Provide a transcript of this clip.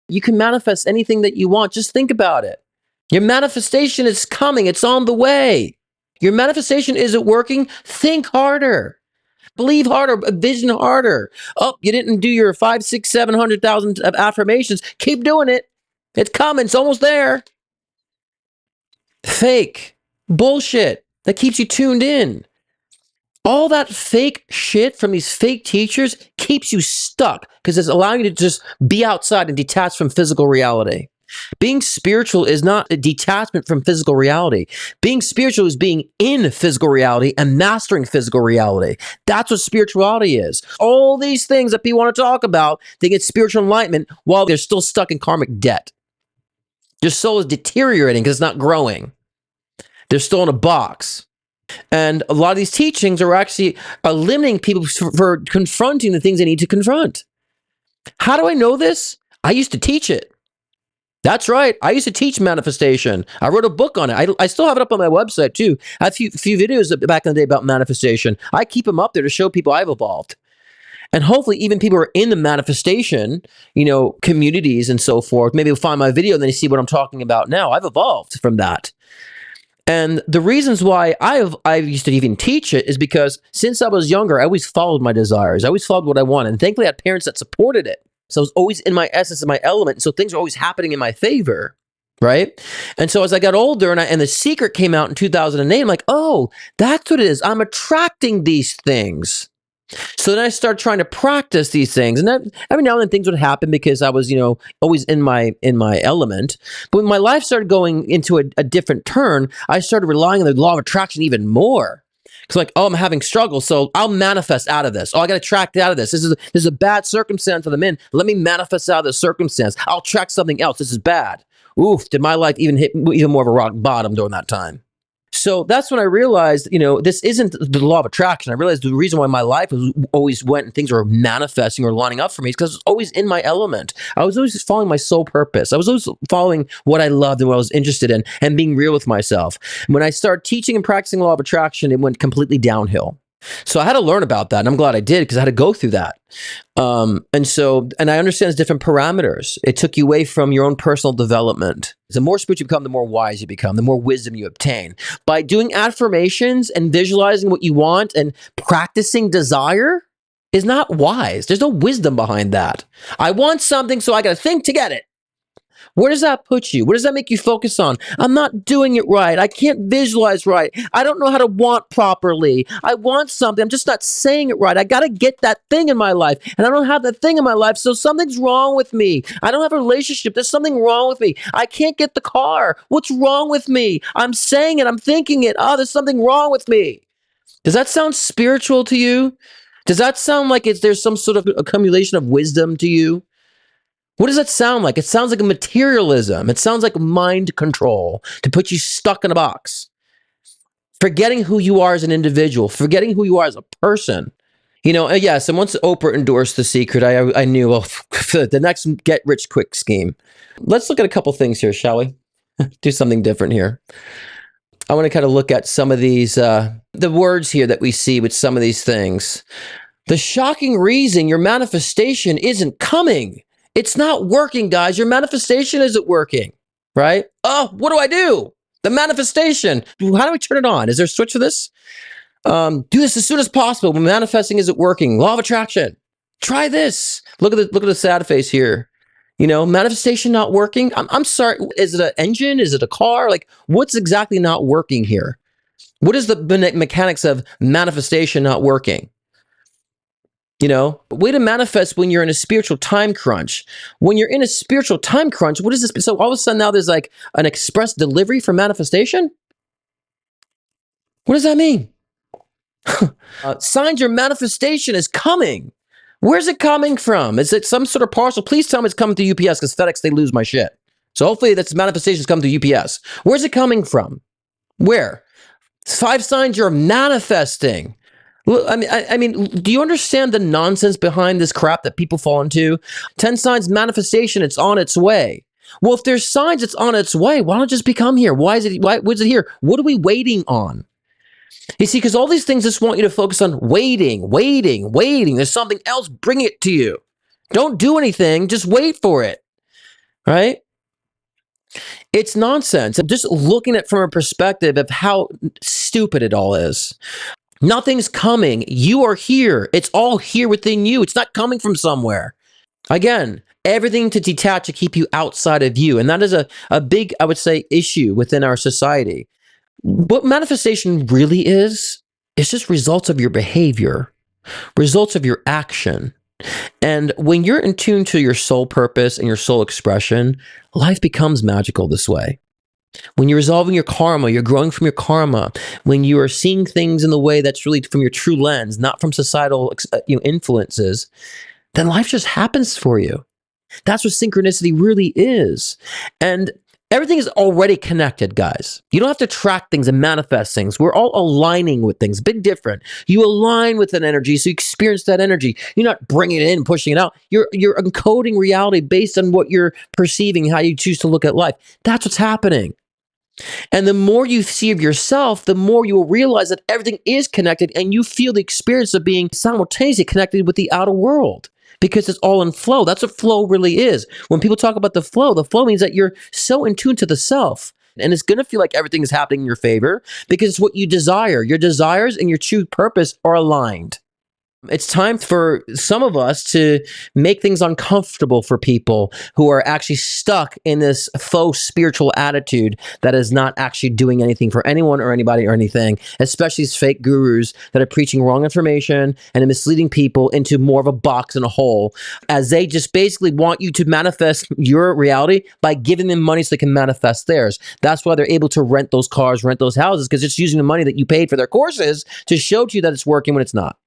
You can manifest anything that you want. Just think about it. Your manifestation is coming. It's on the way. Your manifestation isn't working. Think harder. Believe harder. Vision harder. Oh, you didn't do your 5, 6, 700,000 of affirmations. Keep doing it. It's coming. It's almost there. Fake. Bullshit. That keeps you tuned in. All that fake shit from these fake teachers keeps you stuck because it's allowing you to just be outside and detach from physical reality. Being spiritual is not a detachment from physical reality. Being spiritual is being in physical reality and mastering physical reality. That's what spirituality is. All these things that people want to talk about, they get spiritual enlightenment while they're still stuck in karmic debt. Your soul is deteriorating because it's not growing. They're still in a box. And a lot of these teachings are actually limiting people for confronting the things they need to confront. How do I know this? I used to teach it. That's right. I used to teach manifestation. I wrote a book on it. I still have it up on my website too. I have a few videos back in the day about manifestation. I keep them up there to show people I've evolved. And hopefully even people who are in the manifestation, communities and so forth, maybe will find my video and then they see what I'm talking about now. I've evolved from that. And the reasons why I used to even teach it is because since I was younger, I always followed my desires. I always followed what I wanted. And thankfully, I had parents that supported it. So I was always in my essence, in my element. So things were always happening in my favor, right? And so as I got older and the secret came out in 2008, I'm like, oh, that's what it is. I'm attracting these things. So then I started trying to practice these things, and every now and then things would happen because I was, always in my element. But when my life started going into a different turn, I started relying on the law of attraction even more. It's like, oh, I'm having struggles, so I'll manifest out of this. Oh, I got to attract out of this. This is a bad circumstance that I'm in. Let me manifest out of this circumstance. I'll attract something else. This is bad. Oof! Did my life even hit even more of a rock bottom during that time? So that's when I realized, this isn't the law of attraction. I realized the reason why my life always went and things were manifesting or lining up for me is because I was always in my element. I was always following my soul purpose. I was always following what I loved and what I was interested in and being real with myself. When I started teaching and practicing the law of attraction, it went completely downhill. So I had to learn about that, and I'm glad I did because I had to go through that. And I understand there's different parameters. It took you away from your own personal development. The more spiritual you become, the more wise you become, the more wisdom you obtain. By doing affirmations and visualizing what you want and practicing desire is not wise. There's no wisdom behind that. I want something, so I got to think to get it. Where does that put you? What does that make you focus on? I'm not doing it right. I can't visualize right. I don't know how to want properly. I want something. I'm just not saying it right. I got to get that thing in my life. And I don't have that thing in my life, so something's wrong with me. I don't have a relationship. There's something wrong with me. I can't get the car. What's wrong with me? I'm saying it. I'm thinking it. Oh, there's something wrong with me. Does that sound spiritual to you? Does that sound like there's some sort of accumulation of wisdom to you? What does that sound like? It sounds like a materialism. It sounds like mind control to put you stuck in a box. Forgetting who you are as an individual, forgetting who you are as a person. Yes, and once Oprah endorsed The Secret, I knew, well, the next get-rich-quick scheme. Let's look at a couple things here, shall we? Do something different here. I want to kind of look at some of these, the words here that we see with some of these things. The shocking reason your manifestation isn't coming. It's not working, guys. Your manifestation isn't working, right? Oh, what do I do? The manifestation. How do we turn it on? Is there a switch for this? Do this as soon as possible. When manifesting isn't working. Law of attraction. Try this. Look at the sad face here. Manifestation not working. I'm sorry. Is it an engine? Is it a car? Like, what's exactly not working here? What is the mechanics of manifestation not working? Way to manifest when you're in a spiritual time crunch. When you're in a spiritual time crunch, what is this? So all of a sudden now there's like an express delivery for manifestation? What does that mean? Signs your manifestation is coming. Where's it coming from? Is it some sort of parcel? Please tell me it's coming through UPS because FedEx, they lose my shit. So hopefully that's manifestations come through UPS. Where's it coming from? Where? 5 signs you're manifesting. I mean, do you understand the nonsense behind this crap that people fall into? 10 signs manifestation, it's on its way. Well, if there's signs it's on its way, why don't it just become here? Why is it here? What are we waiting on? You see, because all these things just want you to focus on waiting. There's something else, bring it to you. Don't do anything, just wait for it. right? It's nonsense. I'm just looking at it from a perspective of how stupid it all is. Nothing's coming. You are here. It's all here within you. It's not coming from somewhere. Again, everything to detach to keep you outside of you. And that is a big, I would say, issue within our society. What manifestation really is, it's just results of your behavior, results of your action. And when you're in tune to your soul purpose and your soul expression, life becomes magical this way. When you're resolving your karma, you're growing from your karma. When you are seeing things in the way that's really from your true lens, not from societal influences, then life just happens for you. That's what synchronicity really is. And everything is already connected, guys. You don't have to track things and manifest things. We're all aligning with things. Big different. You align with an energy, so you experience that energy. You're not bringing it in, pushing it out. You're encoding reality based on what you're perceiving, how you choose to look at life. That's what's happening. And the more you see of yourself, the more you will realize that everything is connected and you feel the experience of being simultaneously connected with the outer world because it's all in flow. That's what flow really is. When people talk about the flow means that you're so in tune to the self. And it's going to feel like everything is happening in your favor because it's what you desire. Your desires and your true purpose are aligned. It's time for some of us to make things uncomfortable for people who are actually stuck in this faux spiritual attitude that is not actually doing anything for anyone or anybody or anything, especially these fake gurus that are preaching wrong information and misleading people into more of a box and a hole, as they just basically want you to manifest your reality by giving them money so they can manifest theirs. That's why they're able to rent those cars, rent those houses, because it's using the money that you paid for their courses to show to you that it's working when it's not.